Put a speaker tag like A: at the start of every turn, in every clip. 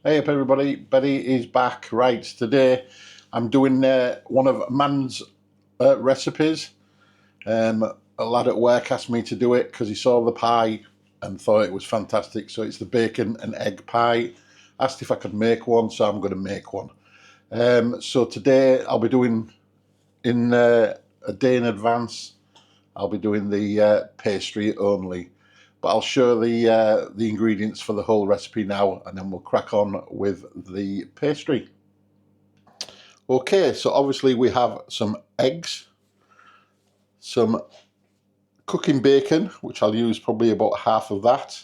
A: Hey up everybody, Betty is back. Right, today I'm doing one of Man's recipes. A lad at work asked me to do it because he saw the pie and thought it was fantastic. So it's the bacon and egg pie. Asked if I could make one, so I'm going to make one. So today I'll be doing, in a day in advance, I'll be doing the pastry only. But I'll show the ingredients for the whole recipe now, and then we'll crack on with the pastry. Okay, so obviously we have some eggs, some cooking bacon, which I'll use probably about half of that.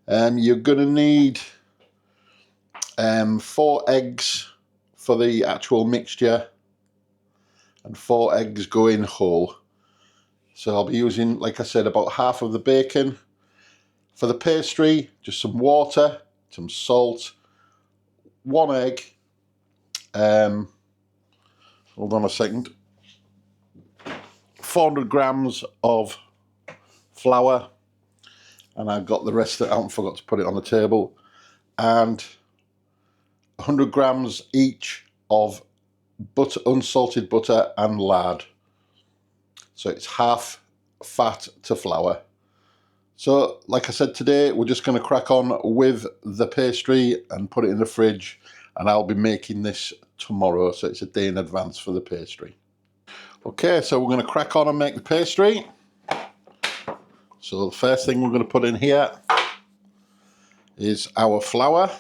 A: You're going to need 4 eggs for the actual mixture, and 4 eggs going whole. So I'll be using, like I said, about half of the bacon. For the pastry, just some water, some salt, 1 egg, hold on a second, 400 grams of flour, and I've got the rest of it out and forgot to put it on the table, and 100 grams each of butter, unsalted butter and lard. So it's half fat to flour. So like I said, today we're just going to crack on with the pastry and put it in the fridge, and I'll be making this tomorrow, so it's a day in advance for the pastry. Okay, so we're going to crack on and make the pastry. So the first thing we're going to put in here is our flour.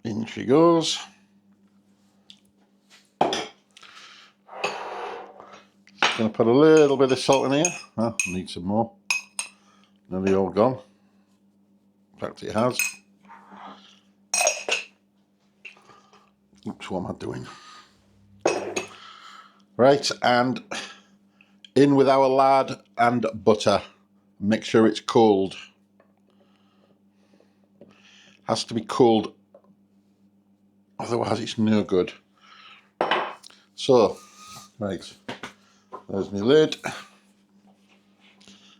A: In she goes. Going to put a little bit of salt in here. Oh, need some more. Nearly all gone. In fact, it has. Oops, what am I doing? Right, and in with our lard and butter. Make sure it's cold. Has to be cold, otherwise it's no good. So, right, there's my lid.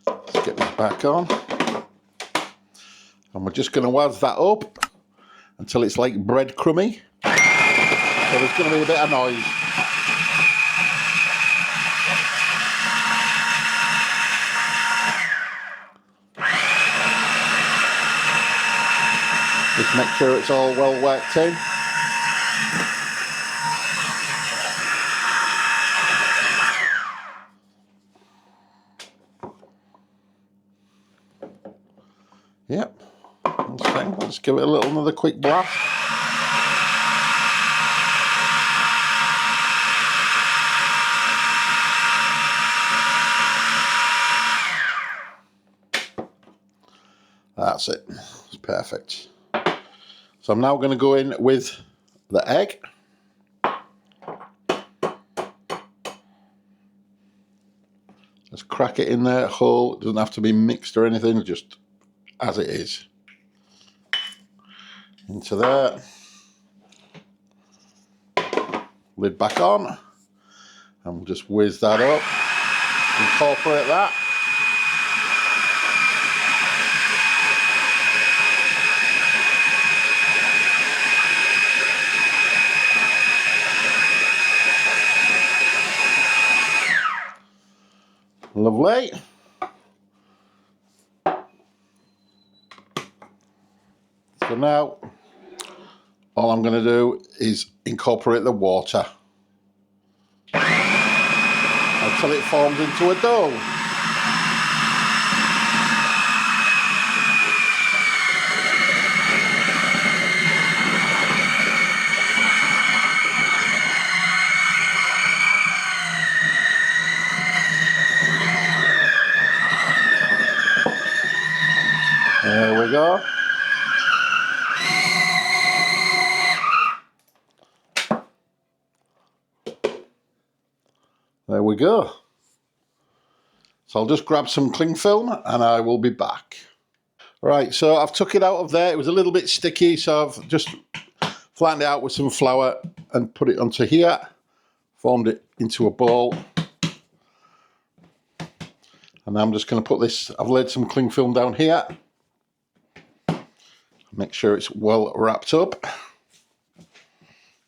A: Let's get this back on. And we're just going to waz that up until it's like breadcrumby. So there's going to be a bit of noise. Just make sure it's all well worked in. Yep. Let's give it another quick blast. That's it. It's perfect. So I'm now going to go in with the egg. Just crack it in there whole. It doesn't have to be mixed or anything, just as it is. Into there. Lid back on. And we'll just whiz that up. Incorporate that. Lovely. So now all I'm going to do is incorporate the water until it forms into a dough. There we go. There we go. So I'll just grab some cling film and I will be back. Right, so I've took it out of there. It was a little bit sticky, so I've just flattened it out with some flour and put it onto here. Formed it into a ball. And I'm just going to put this, I've laid some cling film down here. Make sure it's well wrapped up.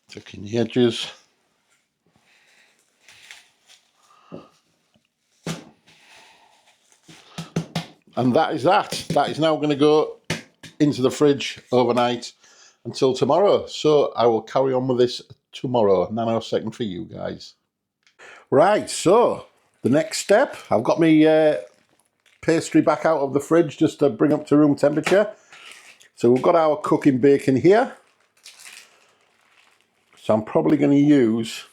A: Tucking the edges. And that is that. That is now going to go into the fridge overnight until tomorrow. So I will carry on with this tomorrow. Nanosecond for you guys. Right, so the next step, I've got my pastry back out of the fridge just to bring up to room temperature. So we've got our cooking bacon here. So I'm probably going to use,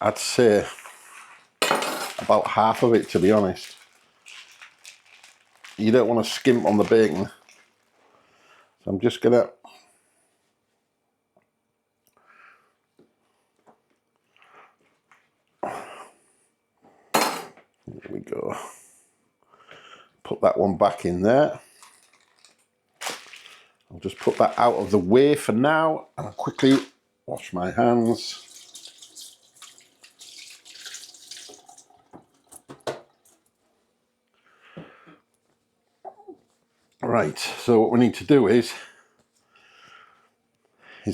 A: I'd say, about half of it, to be honest. You don't want to skimp on the bacon. So I'm just going to there we go. Put that one back in there. I'll just put that out of the way for now and I'll quickly wash my hands. Right, so what we need to do is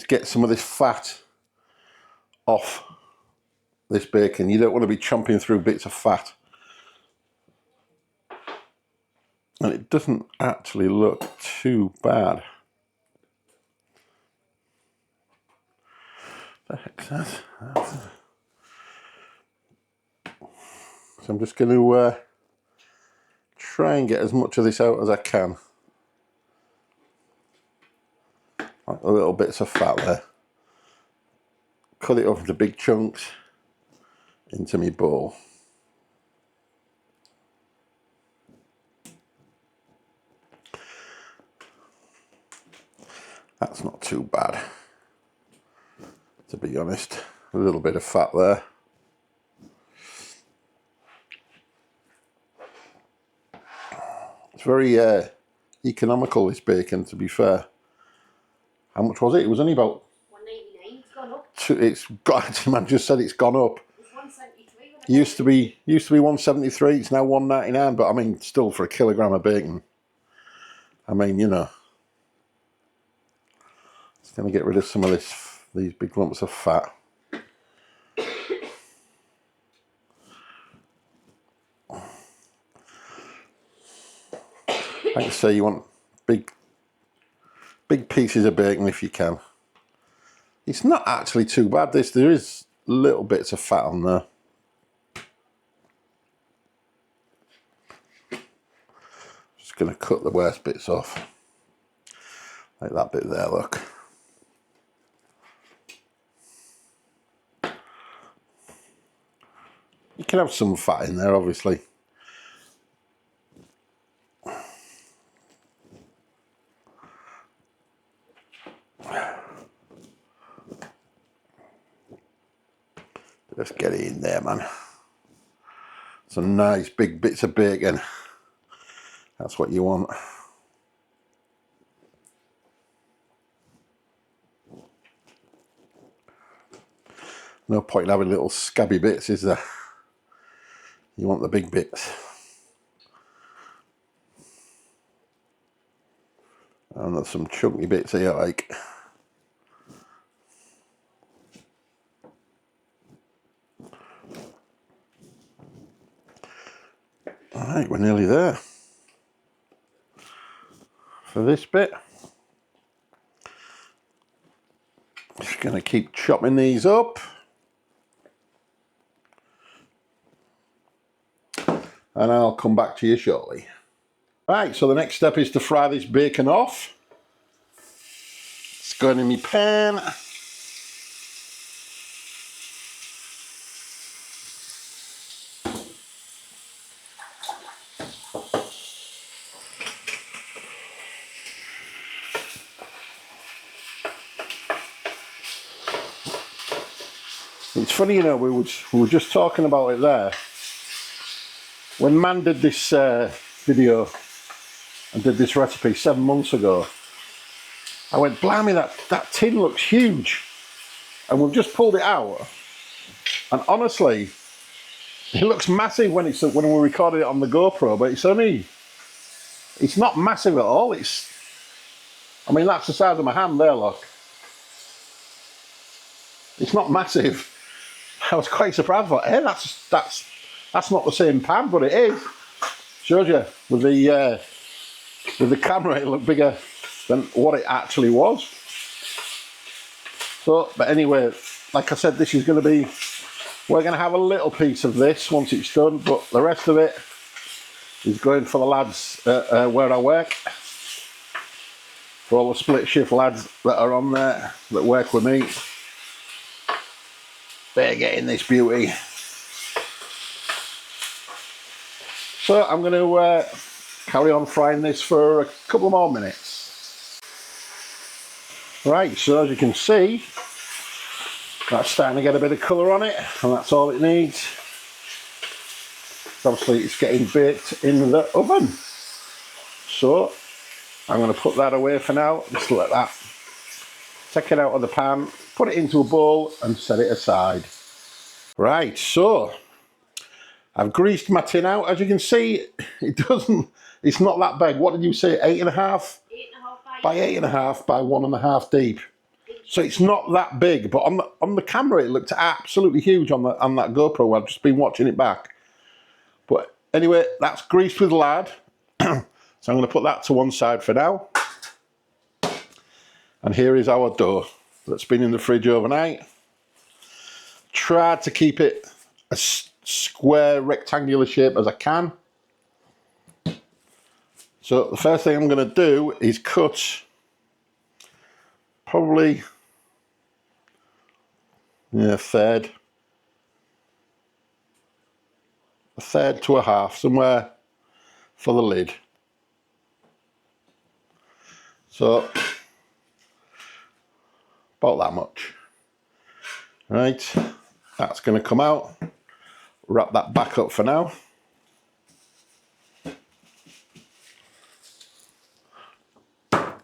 A: get some of this fat off this bacon. You don't want to be chomping through bits of fat. And it doesn't actually look too bad. What the heck's that? So I'm just going to try and get as much of this out as I can. Like the little bits of fat there. Cut it up into big chunks into my bowl. That's not too bad, to be honest. A little bit of fat there. It's very economical, this bacon, to be fair. How much was it? It was only about
B: $1.99. It's gone up.
A: It's got. Man just said it's gone up.
B: It's $1.73.
A: Used to be $1.73. It's now $1.99. But I mean, still for a kilogram of bacon. I mean, you know, it's going to get rid of some of these big lumps of fat. Like I say, you want big pieces of bacon if you can. It's not actually too bad. There is little bits of fat on there. Just going to cut the worst bits off. Like that bit there, look. You can have some fat in there, obviously. Just get it in there, man. Some nice big bits of bacon. That's what you want. No point in having little scabby bits, is there? You want the big bits. And there's some chunky bits here, like. Alright, we're nearly there. For this bit, just going to keep chopping these up. And I'll come back to you shortly. Right, so the next step is to fry this bacon off. It's going in my pan. It's funny, you know, we were just talking about it there. When Man did this video and did this recipe 7 months ago, I went, blimey, that tin looks huge. And we've just pulled it out. And honestly, It looks massive when we recorded it on the GoPro, but it's not massive at all. I mean, that's the size of my hand there, look. It's not massive. I was quite surprised. I thought, hey, that's not the same pan, but it is. Shows you with the camera, it looked bigger than what it actually was. So, but anyway, like I said, this is going to be. We're going to have a little piece of this once it's done, but the rest of it is going for the lads where I work. For all the split shift lads that are on there that work with me. They're getting this beauty. So I'm going to carry on frying this for a couple more minutes. Right, so as you can see, that's starting to get a bit of colour on it, and that's all it needs. Obviously it's getting baked in the oven. So I'm going to put that away for now, just let that. Take it out of the pan, put it into a bowl and set it aside. Right, so I've greased my tin out. As you can see, it's not that big. What did you say, 8.5?
B: 8.5
A: by 8.5 by 1.5 deep. So it's not that big, but on the camera it looked absolutely huge on that GoPro. I've just been watching it back. But anyway, that's greased with lard. So I'm going to put that to one side for now. And here is our dough that's been in the fridge overnight. Tried to keep it a square rectangular shape as I can. So the first thing I'm going to do is cut probably a third to a half, somewhere for the lid. So about that much. Right, that's going to come out. Wrap that back up for now.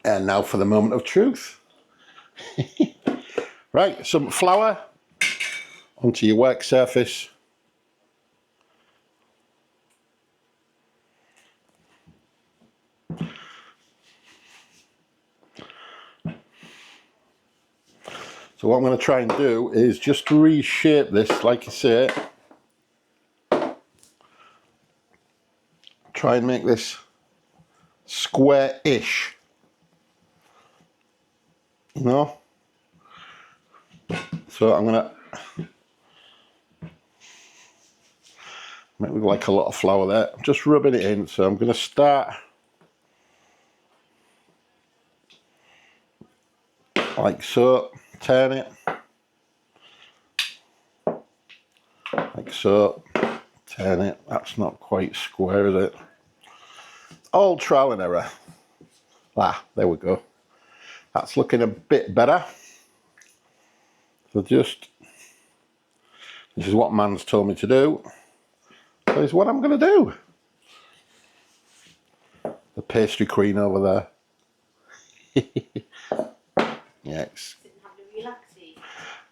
A: And now for the moment of truth. Right, some flour onto your work surface. So what I'm going to try and do is just reshape this, like you say. Try and make this square-ish. You know? So I'm going to make it look like a lot of flour there. I'm just rubbing it in. So I'm going to start like so. Turn it. Like so. Turn it. That's not quite square, is it? All trial and error. Ah, there we go. That's looking a bit better. So this is what Man's told me to do. So it's what I'm going to do. The pastry queen over there. Yes.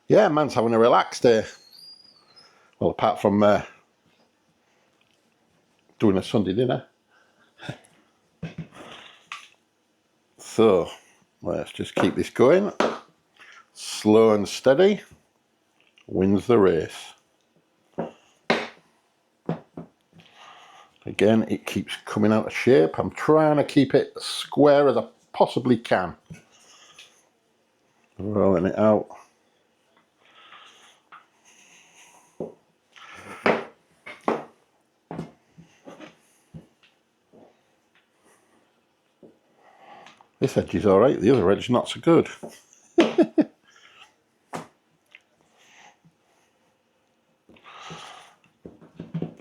A: Yeah, Man's having a relaxed day. Well, apart from doing a Sunday dinner. So, let's just keep this going. Slow and steady wins the race. Again, it keeps coming out of shape. I'm trying to keep it as square as I possibly can. Rolling it out. This edge is alright, the other edge is not so good.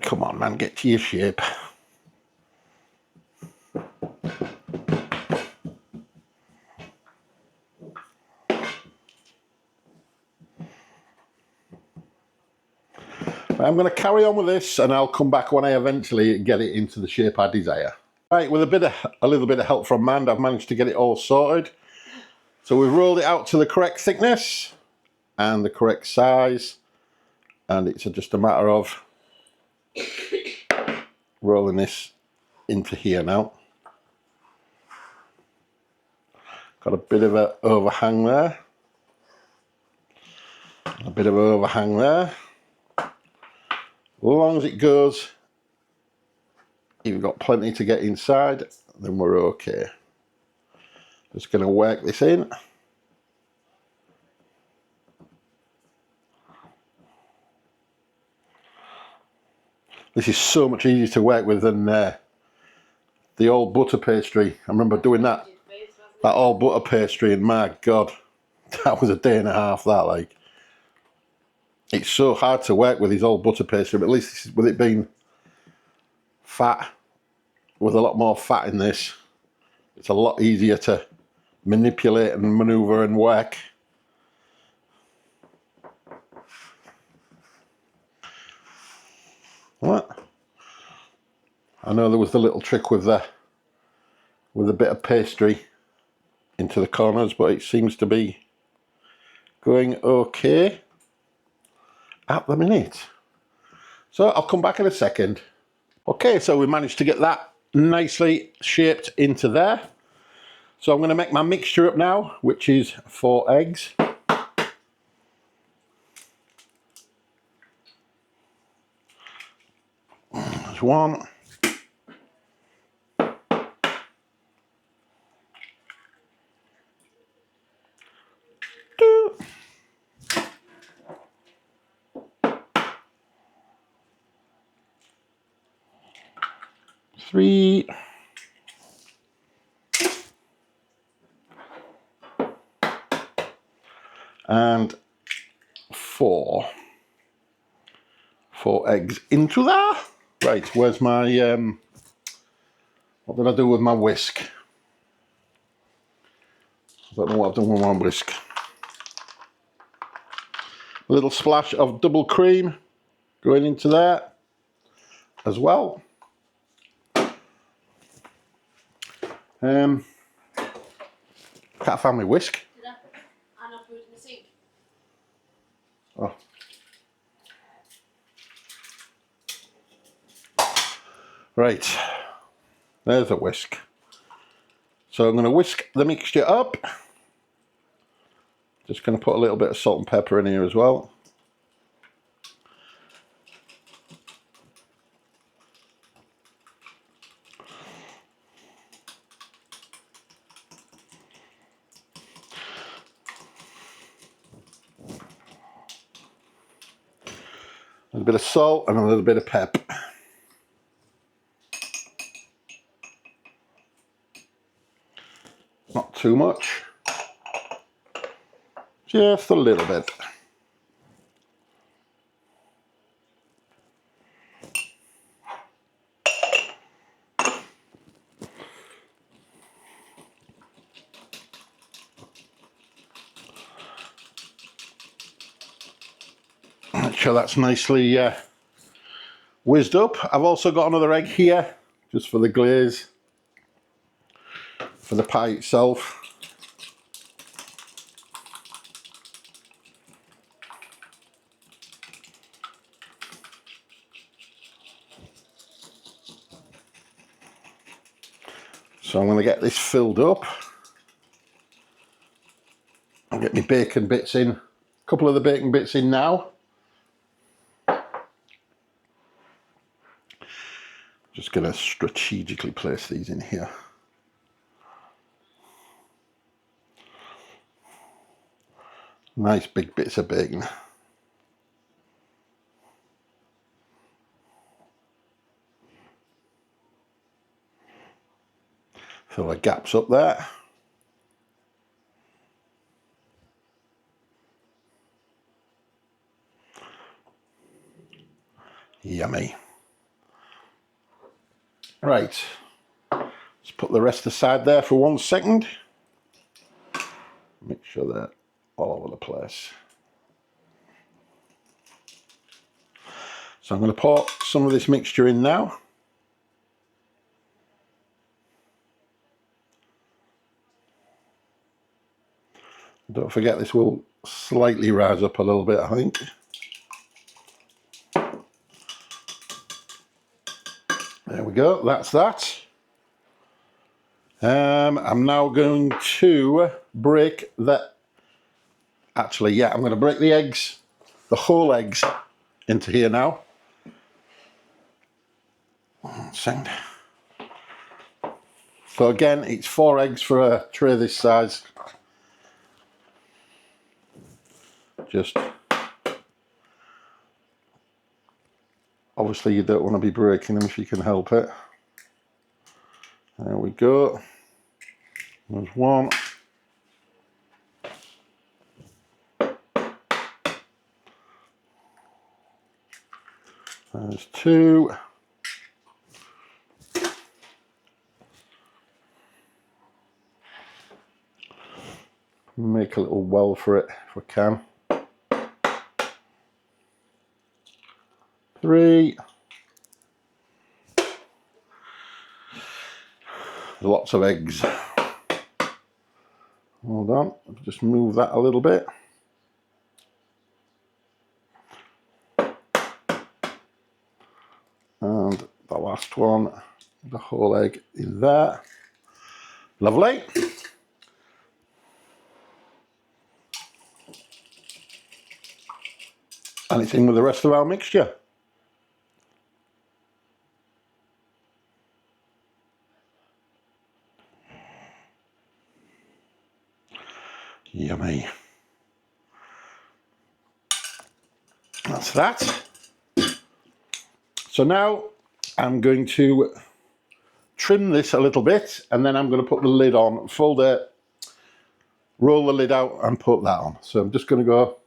A: Come on, man, get to your shape. I'm going to carry on with this and I'll come back when I eventually get it into the shape I desire. Right, with a little bit of help from Mand, I've managed to get it all sorted. So we've rolled it out to the correct thickness and the correct size, and it's just a matter of rolling this into here now. Got a bit of an overhang there. A bit of an overhang there. As long as it goes, you've got plenty to get inside, then we're okay. Just going to work this in. This is so much easier to work with than the old butter pastry. I remember doing that old butter pastry, and my God, that was a day and a half. That, like, it's so hard to work with these old butter pastry, but at least this is, with it being fat, with a lot more fat in this, it's a lot easier to manipulate and maneuver and work. What? I know there was the little trick with a bit of pastry into the corners, but it seems to be going okay at the minute. So I'll come back in a second. Okay, so we managed to get that nicely shaped into there. So I'm going to make my mixture up now, which is 4 eggs. There's 1. 2. 3. And 4. 4 eggs into there. Right, where's my, what did I do with my whisk? I don't know what I've done with my whisk. A little splash of double cream going into there as well. Can't find my whisk.
B: Did I? And I put it in the sink.
A: Oh. Right, there's a whisk. So I'm going to whisk the mixture up. Just going to put a little bit of salt and pepper in here as well. A little bit of salt and a little bit of pep. Not too much. Just a little bit. Make sure that's nicely whizzed up. I've also got another egg here, just for the glaze, for the pie itself. So I'm going to get this filled up. I'll get my bacon bits in. A couple of the bacon bits in now. Just going to strategically place these in here. Nice big bits of bacon. Fill the gaps up there. Yummy. Right, let's put the rest aside there for 1 second. Make sure they're all over the place. So I'm going to pour some of this mixture in now. Don't forget, this will slightly rise up a little bit, I think. go, that's that. I'm now going to break the, actually, yeah, I'm going to break the eggs, the whole eggs, into here now. One second. So again, it's 4 eggs for a tray this size. Just, obviously you don't want to be breaking them if you can help it. There we go. There's 1. There's 2. Make a little well for it if we can. 3. Lots of eggs. Hold on, just move that a little bit. And the last one, the whole egg in there. Lovely. And it's in with the rest of our mixture. Yummy. That's that. So now I'm going to trim this a little bit, and then I'm going to put the lid on, fold it, roll the lid out and put that on. So I'm just going to go.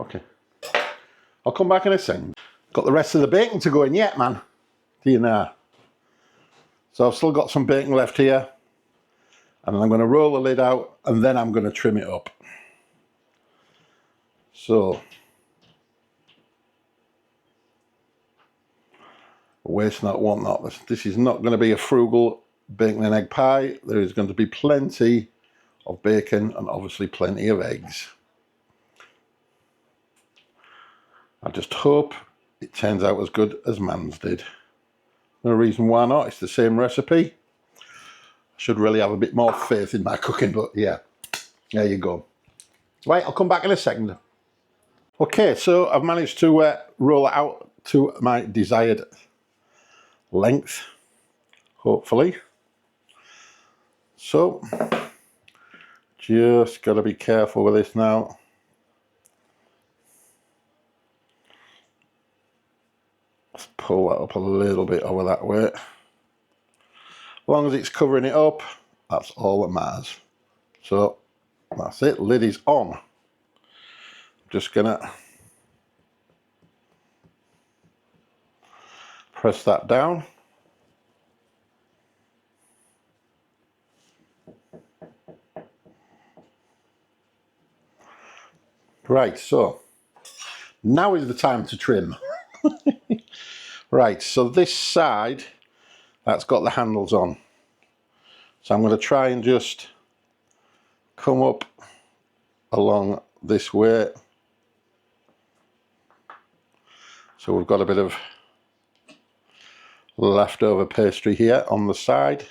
A: Okay. I'll come back in a second. Got the rest of the bacon to go in yet, man. Do you know? So I've still got some bacon left here. And I'm going to roll the lid out and then I'm going to trim it up. So, waste not, want not. This is not going to be a frugal bacon and egg pie. There is going to be plenty of bacon and obviously plenty of eggs. I just hope it turns out as good as Man's did. No reason why not. It's the same recipe. I should really have a bit more faith in my cooking, but yeah, there you go. Right, I'll come back in a second. Okay, so I've managed to roll it out to my desired length, hopefully. So, just got to be careful with this now. Let's pull that up a little bit over that way. As long as it's covering it up, that's all that matters. So, that's it, lid is on. Just gonna press that down. Right, so now is the time to trim. Right, so this side, that's got the handles on. So I'm going to try and just come up along this way. So we've got a bit of leftover pastry here on the side.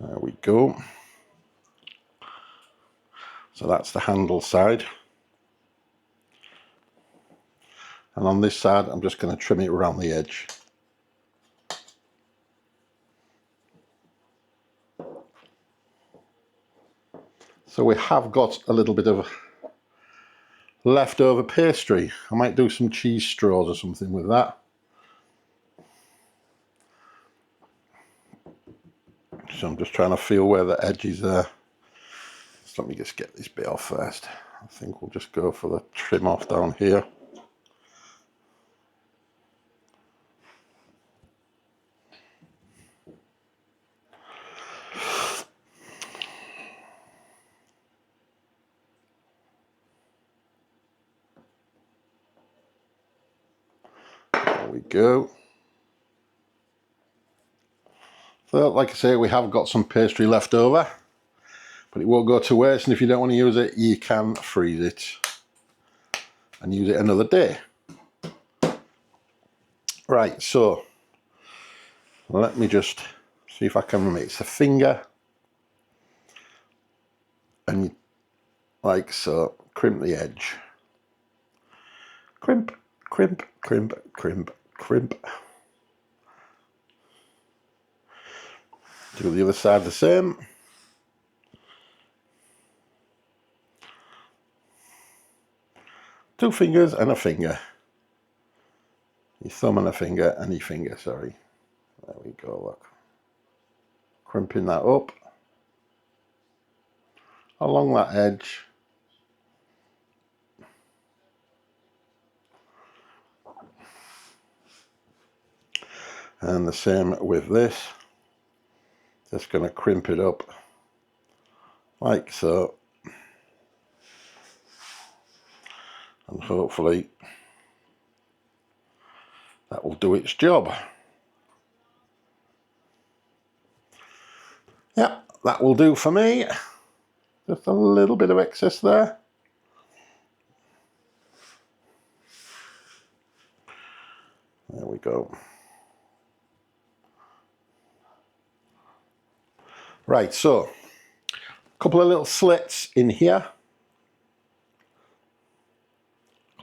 A: There we go. So that's the handle side. And on this side, I'm just going to trim it around the edge. So we have got a little bit of leftover pastry. I might do some cheese straws or something with that. So I'm just trying to feel where the edge is there. So let me just get this bit off first. I think we'll just go for the trim off down here. There we go. So, like I say, we have got some pastry left over, but it won't go to waste, and if you don't want to use it, you can freeze it and use it another day. Right, so let me just see if I can remember. It's a finger, and you, like so, crimp the edge. Crimp, crimp, crimp, crimp, crimp. Do the other side the same. Two fingers and a finger. Your thumb and a finger and your finger, sorry. There we go, look. Crimping that up along that edge. And the same with this. Just going to crimp it up like so. And hopefully that will do its job. Yeah, that will do for me. Just a little bit of excess there. There we go. Right, so a couple of little slits in here.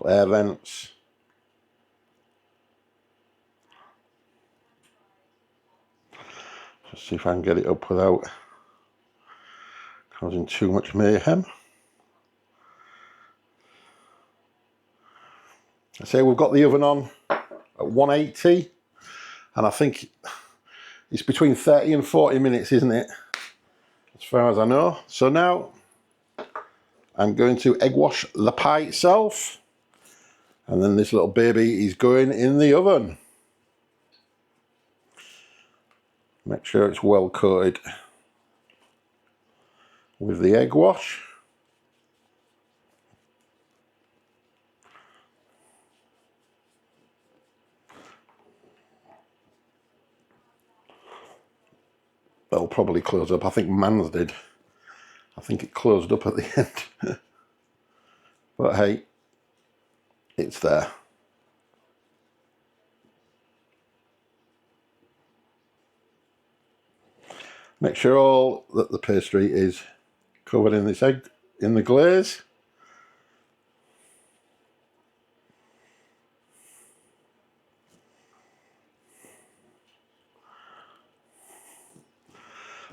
A: Air vents. Just see if I can get it up without causing too much mayhem. I say we've got the oven on at 180, and I think it's between 30 and 40 minutes, isn't it? As far as I know. So now I'm going to egg wash the pie itself, and then this little baby is going in the oven. Make sure it's well coated with the egg wash. That'll probably close up. I think Man's did. I think it closed up at the end. But hey, it's there. Make sure all that the pastry is covered in this egg, in the glaze.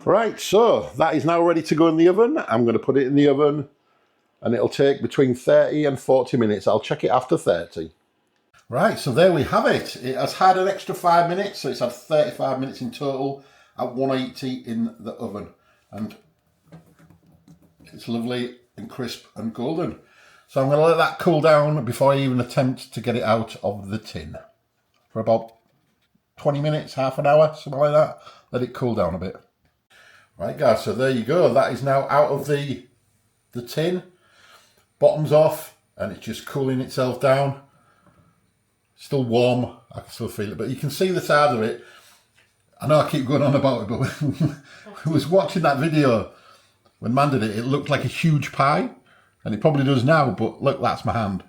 A: Right, so that is now ready to go in the oven. I'm going to put it in the oven, and it'll take between 30 and 40 minutes. I'll check it after 30. Right, so there we have it. It has had an extra 5 minutes, so it's had 35 minutes in total at 180 in the oven. And it's lovely and crisp and golden. So I'm going to let that cool down before I even attempt to get it out of the tin. For about 20 minutes, half an hour, something like that. Let it cool down a bit. Right guys, so there you go. That is now out of the tin. Bottom's off, and it's just cooling itself down. Still warm, I can still feel it, but you can see the side of it. I know I keep going on about it, but when I was watching that video, when Man did it, it looked like a huge pie, and it probably does now, but look, that's my hand.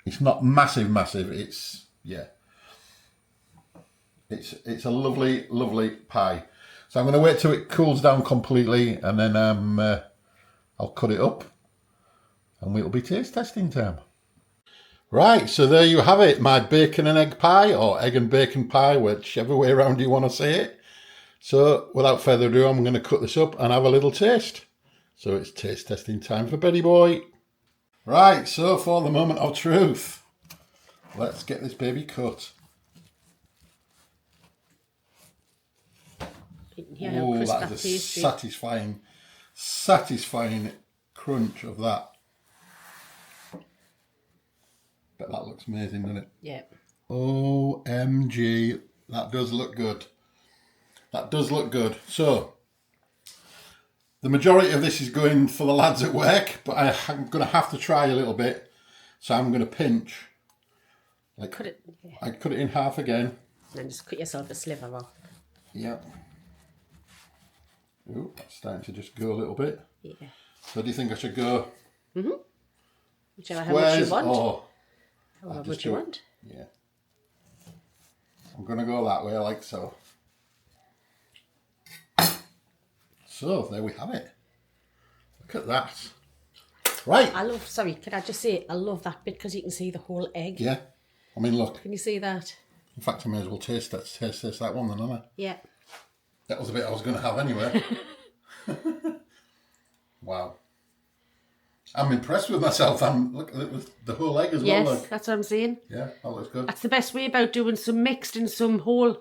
A: It's not massive, it's, yeah. It's a lovely, lovely pie. So I'm going to wait till it cools down completely, and then I'll cut it up, and it'll be taste testing time. Right, so there you have it, my bacon and egg pie, or egg and bacon pie, whichever way around you want to say it. So without further ado, I'm going to cut this up and have a little taste. So it's taste testing time for Betty Boy. Right, so for the moment of truth, let's get this baby cut.
B: Yeah,
A: oh, that is a satisfying crunch of that. Bet that looks amazing, doesn't it?
B: Yeah.
A: OMG, that does look good. That does look good. So, the majority of this is going for the lads at work, but I'm going to have to try a little bit. So I'm going to pinch. Like,
B: Cut it. Yeah.
A: I cut it in half again.
B: And just cut yourself a sliver off.
A: Yeah. Ooh, that's starting to just go a little bit.
B: Yeah.
A: So do you think I should go
B: Whichever how much you
A: squares
B: want.
A: or
B: However
A: just
B: much you
A: do it?
B: want.
A: Yeah. I'm going to go that way, like so. So, there we have it. Look at that. Right.
B: Sorry, can I just say, I love that bit because you can see the whole egg.
A: Yeah. I mean, look.
B: Can you see that?
A: In fact, I may as well taste that one then, haven't I?
B: Yeah.
A: That was the bit I was going to have anyway. Wow. I'm impressed with myself. Look at the whole egg as well.
B: Yes,
A: Look.
B: that's what I'm saying.
A: Yeah, that looks good.
B: That's the best way about doing some mixed and some whole.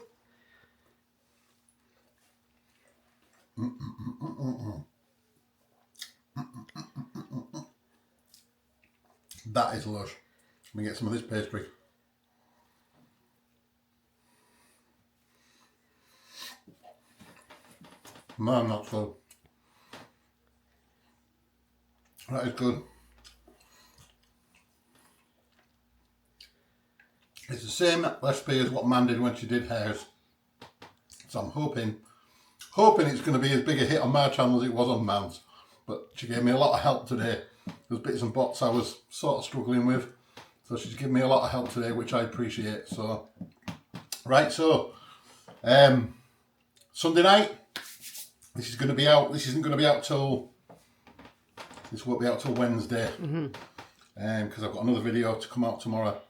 A: That is lush. Let me get some of this pastry. Man, that's good. That is good. It's the same recipe as what Man did when she did hers. So I'm hoping it's going to be as big a hit on my channel as it was on Man's. But she gave me a lot of help today. There's bits and bots I was sort of struggling with. So she's given me a lot of help today, which I appreciate. So, right, so Sunday night, this is going to be out. This isn't going to be out till, this won't be out till Wednesday. Because I've got another video to come out tomorrow.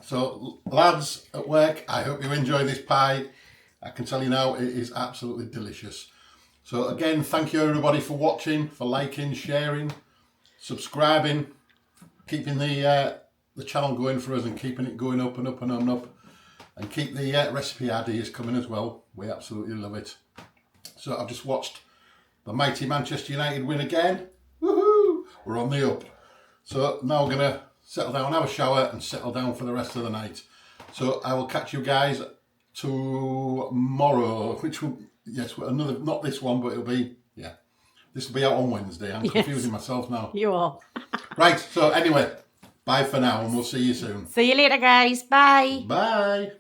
A: So, lads at work, I hope you enjoy this pie. I can tell you now, it is absolutely delicious. So again, thank you everybody for watching, for liking, sharing, subscribing, keeping the channel going for us and keeping it going up and up and up and up. And keep the recipe ideas coming as well. We absolutely love it. So I've just watched the mighty Manchester United win again. Woohoo! We're on the up. So now we're going to settle down, have a shower and settle down for the rest of the night. So I will catch you guys tomorrow, which will, yes, another, not this one, but it'll be, yeah, this will be out on Wednesday. I'm confusing myself now.
B: You are.
A: Right, so anyway, bye for now and we'll see you soon.
B: See you later, guys. Bye.
A: Bye.